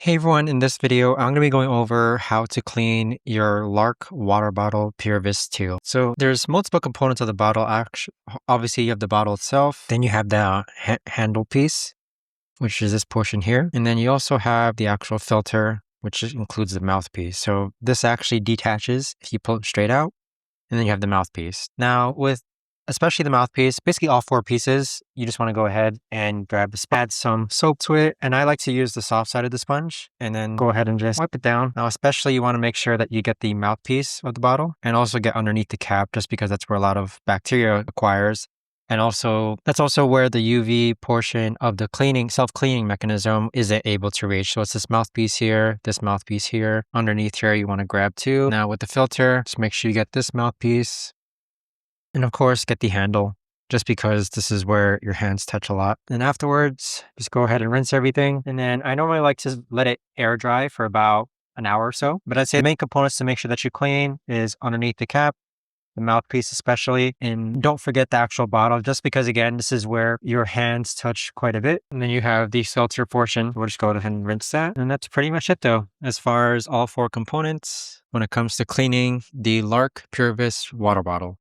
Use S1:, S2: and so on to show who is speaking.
S1: Hey everyone, in this video, I'm going to be going over how to clean your LARQ Water Bottle PureVis 2. So there's multiple components of the bottle. Obviously, you have the bottle itself. Then you have the handle piece, which is this portion here. And then you also have the actual filter, which includes the mouthpiece. So this actually detaches if you pull it straight out. And then you have the mouthpiece. Now with especially the mouthpiece, basically all four pieces, you just want to go ahead and grab the sponge, add some soap to it. And I like to use the soft side of the sponge and then go ahead and just wipe it down. Now, especially you want to make sure that you get the mouthpiece of the bottle and also get underneath the cap, just because that's where a lot of bacteria acquires. And also, that's also where the UV portion of the self-cleaning mechanism isn't able to reach. So it's this mouthpiece here, underneath here you want to grab too. Now with the filter, just make sure you get this mouthpiece. And of course, get the handle, just because this is where your hands touch a lot. And afterwards, just go ahead and rinse everything. And then I normally like to let it air dry for about an hour or so. But I'd say the main components to make sure that you clean is underneath the cap, the mouthpiece especially, and don't forget the actual bottle, just because again, this is where your hands touch quite a bit. And then you have the filter portion. We'll just go ahead and rinse that. And that's pretty much it though, as far as all four components when it comes to cleaning the LARQ PureVis water bottle.